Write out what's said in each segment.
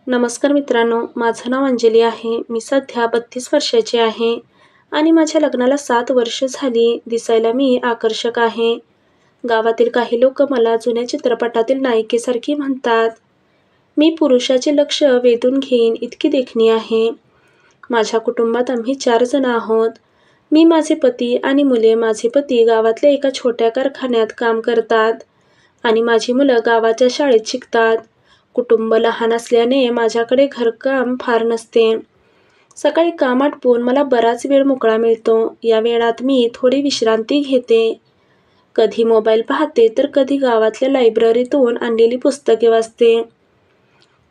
नमस्कार मित्रांनो, माझं नाव अंजली आहे. मी सध्या 32 वर्षाची आहे आणि माझ्या लग्नाला 7 वर्ष झाली. दिसायला मी आकर्षक आहे. गावातील काही लोक मला जुन्या चित्रपटातील नायिकेसारखी म्हणतात. मी पुरुषाचे लक्ष वेधून घेईन इतकी देखणी आहे. माझ्या कुटुंबात आम्ही 4 जण आहोत. मी, माझे पती आणि मुले. माझे पती गावातल्या एका छोट्या कारखान्यात काम करतात आणि माझी मुलं गावाच्या शाळेत शिकतात. कुटुंब लहान असल्याने माझ्याकडे घरकाम फार नसते. सकाळी काम आटपून मला बराच वेळ मोकळा मिळतो. या वेळात मी थोडी विश्रांती घेते. कधी मोबाईल पाहते तर कधी गावातल्या लायब्ररीतून आणलेली पुस्तके वाचते.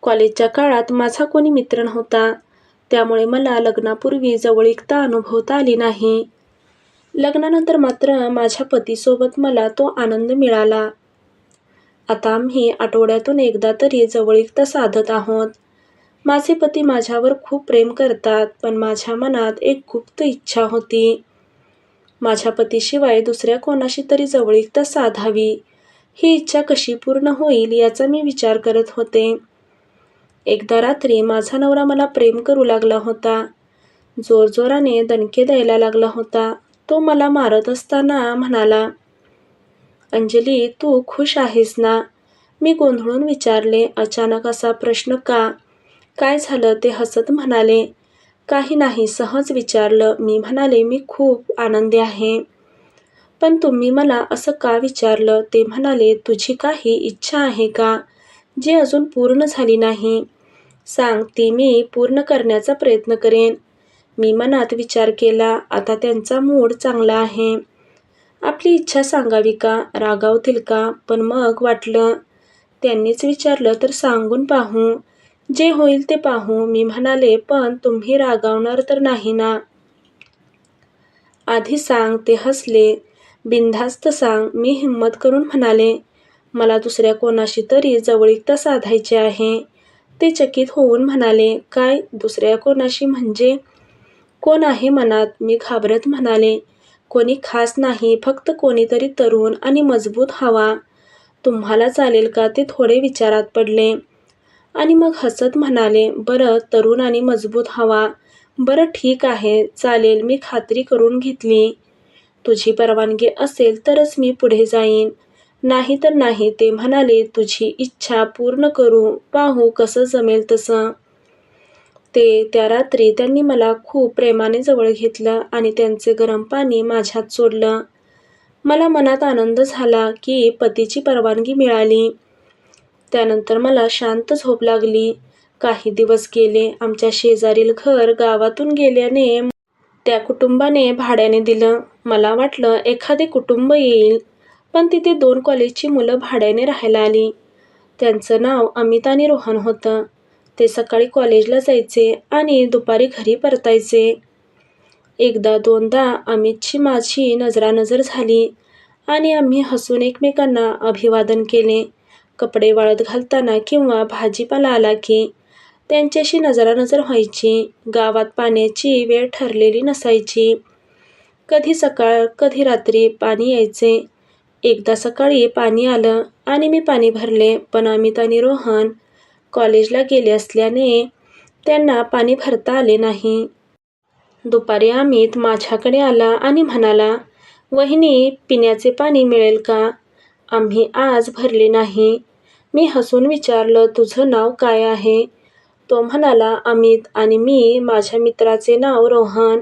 कॉलेजच्या काळात माझा कोणी मित्र नव्हता, त्यामुळे मला लग्नापूर्वी जवळीकता अनुभवता आली नाही. लग्नानंतर मात्र माझ्या पतीसोबत मला तो आनंद मिळाला. आता आम्ही आठवड्यातून एकदा तरी जवळीकता साधत आहोत. माझे पती माझ्यावर खूप प्रेम करतात, पण माझ्या मनात एक गुप्त इच्छा होती. माझ्या पतीशिवाय दुसऱ्या कोणाशी तरी जवळीकता साधावी. ही इच्छा कशी पूर्ण होईल याचा मी विचार करत होते. एकदा रात्री माझा नवरा मला प्रेम करू लागला होता. जोरजोराने दणके द्यायला लागला होता. तो मला मारत असताना म्हणाला, अंजली, तू खुश आहेस ना? मी गोंधळून विचारले, अचानक असा प्रश्न का? काय झालं? ते हसत म्हणाले, काही नाही, सहज विचारलं. मी म्हणाले, मी खूप आनंदी आहे. पण तुम्ही मला असं का विचारलं? ते म्हणाले, तुझी काही इच्छा आहे का, जी अजून पूर्ण झाली नाही? सांग, ती मी पूर्ण करण्याचा प्रयत्न करेन. मी मनात विचार केला, आता त्यांचा मूड चांगला आहे. आपली इच्छा सांगावी का? रागावतील का? पण मग वाटलं, त्यांनीच विचारलं तर सांगून पाहू. जे होईल ते पाहू. मी म्हणाले, पण तुम्ही रागावणार तर नाही ना? आधी सांग. ते हसले. बिनधास्त सांग. मी हिंमत करून म्हणाले, मला दुसऱ्या कोणाशी तरी जवळीकता साधायची आहे. ते चकित होऊन म्हणाले, काय दुसऱ्या कोणाशी म्हणजे? कोण आहे मनात? मी घाबरत म्हणाले, कोणी खास नाही, फक्त कोणीतरी तरुण आणि मजबूत हवा. तुम्हाला चालेल का? ते थोडे विचारात पडले आणि मग हसत म्हणाले, बरं, तरुण आणि मजबूत हवा. बरं, ठीक आहे, चालेल. मी खात्री करून घेतली. तुझी परवानगी असेल तरच मी पुढे जाईन, नाही तर नाही. ते म्हणाले, तुझी इच्छा पूर्ण करू, पाहू कसं जमेल तसं. त्या रात्री त्यांनी मला खूप प्रेमाने जवळ घेतलं आणि त्यांचे गरम पाणी माझ्यात सोडलं. मला मनात आनंद झाला की पतीची परवानगी मिळाली. त्यानंतर मला शांत झोप लागली. काही दिवस गेले. आमच्या शेजारील घर गावातून गेल्याने त्या कुटुंबाने भाड्याने दिलं. मला वाटलं एखादे कुटुंब येईल, पण तिथे 2 कॉलेजची मुलं भाड्याने राहायला आली. त्यांचं नाव अमित आणि रोहन होतं. ते सकाळी कॉलेजला जायचे आणि दुपारी घरी परतायचे. एकदा दोनदा अमितची माझी नजरानजर झाली आणि आम्ही हसून एकमेकांना अभिवादन केले. कपडे वाळत घालताना किंवा भाजीपाला आला की त्यांच्याशी नजरानजर व्हायची. गावात पाण्याची वेळ ठरलेली नसायची. कधी सकाळ, कधी रात्री पाणी यायचे. एकदा सकाळी पाणी आलं आणि मी पाणी भरले, पण अमित आणि रोहन कॉलेजला गेले असल्याने त्यांना पाणी भरता आले नाही. दुपारी अमित माझ्याकडे आला आणि म्हणाला, वहिनी, पिण्याचे पाणी मिळेल का? आम्ही आज भरले नाही. मी हसून विचारलं, तुझं नाव काय आहे? तो म्हणाला, अमित. आणि मी, माझ्या मित्राचे नाव रोहन.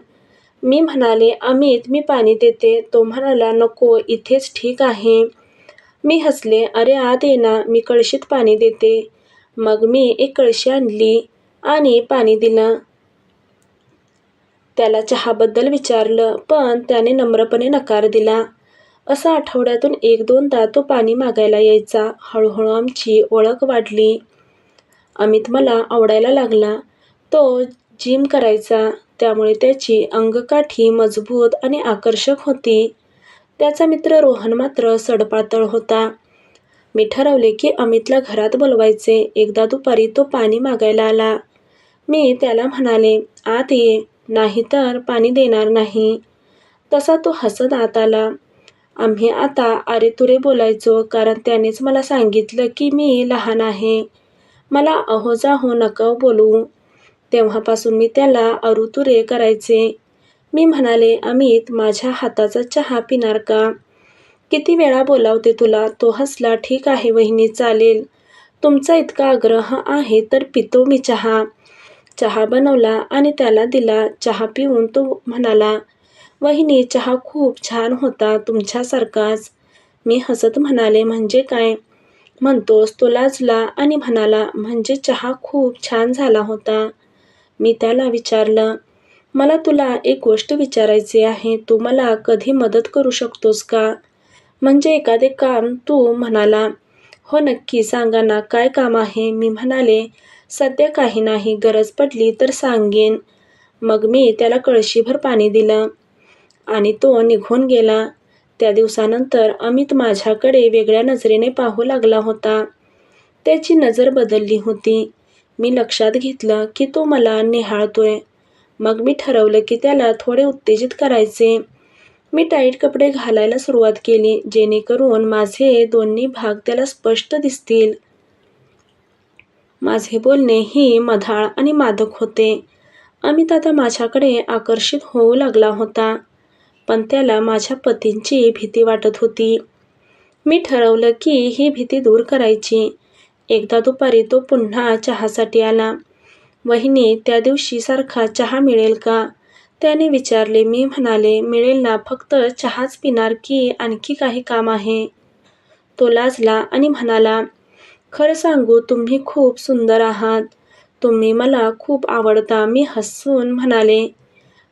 मी म्हणाले, अमित, मी पाणी देते. तो म्हणाला, नको, इथेच ठीक आहे. मी हसले, अरे आत ये ना, मी कळशीत पाणी देते. मग मी एक कळशी आणली आणि पाणी दिलं. त्याला चहाबद्दल विचारलं, पण त्याने नम्रपणे नकार दिला. असं आठवड्यातून 1-2दा तो पाणी मागायला यायचा. हळूहळू आमची ओळख वाढली. अमित मला आवडायला लागला. तो जिम करायचा, त्यामुळे त्याची अंगकाठी मजबूत आणि आकर्षक होती. त्याचा मित्र रोहन मात्र सडपातळ होता. मी ठरवले की अमितला घरात बोलवायचे. एकदा दुपारी तो पाणी मागायला आला. मी त्याला म्हणाले, आत ये, नाहीतर पाणी देणार नाही. तसा तो हसत आत आला. आम्ही आता अरे तुरे बोलायचो, कारण त्यानेच मला सांगितलं की मी लहान आहे. मला अहो नका बोलू. तेव्हापासून मी त्याला अरुतुरे करायचे. मी म्हणाले, अमित, माझ्या हाताचा चहा पिणार का? किती वेळा बोलावते तुला. तो हसला, ठीक आहे वहिनी, चालेल. तुमचा इतका आग्रह आहे तर पितो मी चहा. चहा बनवला आणि त्याला दिला. चहा पिऊन तो म्हणाला, वहिनी, चहा खूप छान होता, तुमच्यासारखाच. मी हसत म्हणाले, म्हणजे काय म्हणतोस? तो लाजला आणि म्हणाला, म्हणजे चहा खूप छान झाला होता. मी त्याला विचारलं, मला तुला एक गोष्ट विचारायची आहे. तू मला कधी मदत करू शकतोस का? म्हणजे एखादे काम? तू म्हणाला, हो नक्की, सांगा ना, काय काम आहे? मी म्हणाले, सध्या काही नाही, गरज पडली तर सांगेन. मग मी त्याला कळशीभर पाणी दिलं आणि तो निघून गेला. त्या दिवसानंतर अमित माझ्याकडे वेगळ्या नजरेने पाहू लागला होता. त्याची नजर बदलली होती. मी लक्षात घेतलं की तो मला निहाळतोय. मग मी ठरवलं की त्याला थोडे उत्तेजित करायचे. मी टाईट कपडे घालायला सुरुवात केली, जेणेकरून माझे दोन्ही भाग त्याला स्पष्ट दिसतील. माझे बोलणे ही मधाळ आणि मादक होते. अमित आता माझ्याकडे आकर्षित होऊ लागला होता, पण त्याला माझ्या पतींची भीती वाटत होती. मी ठरवलं की ही भीती दूर करायची. एकदा दुपारी तो पुन्हा चहासाठी आला. वहिनी, त्या दिवशी सारखा चहा मिळेल का? त्याने विचारले. मी म्हणाले, मिळेल ना, फक्त चहाच पिणार की आणखी काही काम आहे? तो लाजला आणि म्हणाला, खरं सांगू, तुम्ही खूप सुंदर आहात. तुम्ही मला खूप आवडता. मी हसून म्हणाले,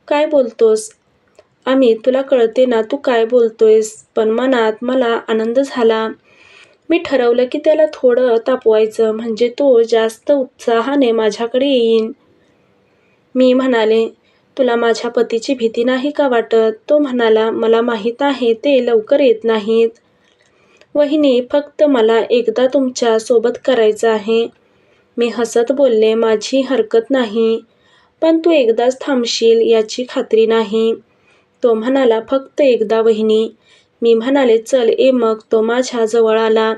काय बोलतोस? अमित, तुला कळते ना तू काय बोलतोयस? पण मनात मला आनंद झाला. मी ठरवलं की त्याला थोडं तापवायचं, म्हणजे तो जास्त उत्साहाने माझ्याकडे येईन. मी म्हणाले, तुला माझ्या पतीची भीती नाही का वाटत? तो म्हणाला, मला माहीत आहे, ते लवकर येत नाहीत. वहिनी, फक्त मला एकदा तुमच्या सोबत करायचं आहे. मी हसत बोलले, माझी हरकत नाही, पण तू एकदाच थांबशील याची खात्री नाही. तो म्हणाला, फक्त एकदा वहिनी. मी म्हणाले, चल ये मग. तो माझ्या जवळ आला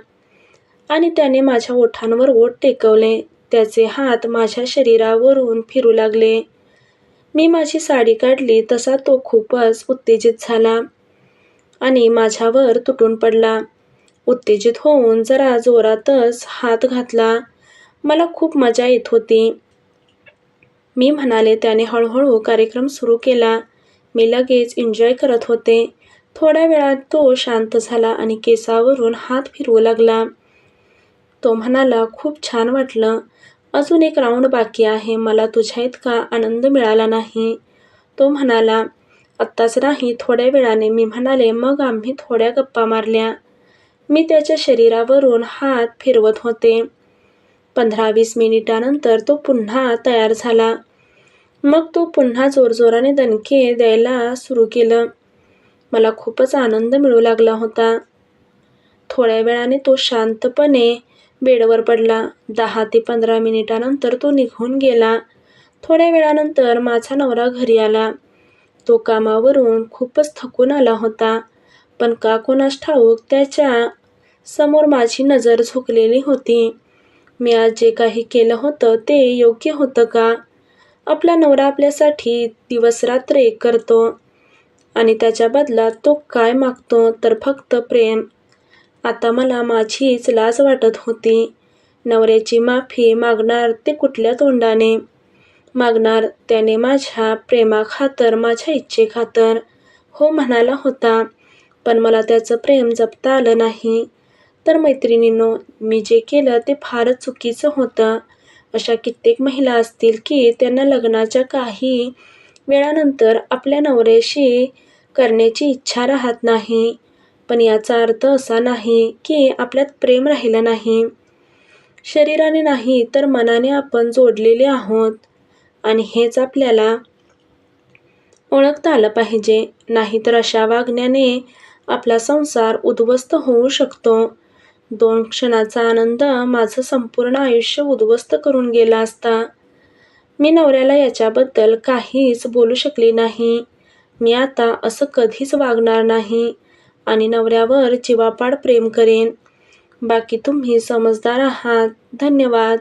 आणि त्याने माझ्या ओठांवर ओठ टेकवले. त्याचे हात माझ्या शरीरावरून फिरू लागले. मी माझी साडी काढली तसा तो खूपच उत्तेजित झाला आणि माझ्यावर तुटून पडला. उत्तेजित होऊन जरा जोरातच हात घातला. मला खूप मजा येत होती. मी म्हणाले, त्याने हळूहळू कार्यक्रम सुरू केला. मी लगेच एन्जॉय करत होते. थोड्या वेळात तो शांत झाला आणि केसावरून हात फिरवू लागला. तो म्हणाला, खूप छान वाटलं. अजून एक राऊंड बाकी आहे. मला तुझ्या इतका आनंद मिळाला नाही. तो म्हणाला, आत्ताच नाही, थोड्या वेळाने. मी म्हणाले, मग आम्ही थोड्या गप्पा मारल्या. मी त्याच्या शरीरावरून हात फिरवत होते. 15-20 मिनिटानंतर तो पुन्हा तयार झाला. मग तो पुन्हा जोरजोराने दणके द्यायला सुरू केलं. मला खूपच आनंद मिळू लागला होता. थोड्या वेळाने तो शांतपणे बेडवर पडला. 10 ते 15 मिनिटानंतर तो निघून गेला. थोड्या वेळानंतर माझा नवरा घरी आला. तो कामावरून खूपच थकून आला होता, पण का कोणास ठाऊक त्याच्या समोर माझी नजर झुकलेली होती. मी आज जे काही केलं होतं ते योग्य होतं का? आपला नवरा आपल्यासाठी दिवसरात्र एक करतो आणि त्याच्या बदल्यात तो काय मागतो तर फक्त प्रेम. आता मला माझीच लाज वाटत होती. नवऱ्याची माफी मागणार ते कुठल्या तोंडाने मागणार? त्याने माझ्या प्रेमाखातर, माझ्या इच्छेखातर हो म्हणाला होता, पण मला त्याचं प्रेम जपता आलं नाही. तर मैत्रिणींनो, मी जे केलं ते फारच चुकीचं होतं. अशा कित्येक महिला असतील की त्यांना लग्नाच्या काही वेळानंतर आपल्या नवऱ्याशी करण्याची इच्छा राहत नाही, पण याचा अर्थ असा नाही की आपल्यात प्रेम राहिलं नाही. शरीराने नाही तर मनाने आपण जोडलेले आहोत आणि हेच आपल्याला ओळखता आलं पाहिजे. नाहीतर अशा वागण्याने आपला संसार उद्ध्वस्त होऊ शकतो. 2 क्षणाचा आनंद माझं संपूर्ण आयुष्य उद्ध्वस्त करून गेला असता. मी नवऱ्याला याच्याबद्दल काहीच बोलू शकले नाही. मी आता असं कधीच वागणार नाही आणि नवऱ्यावर जीवापाड प्रेम करेन. बाकी तुम्ही समजदार आहात. धन्यवाद.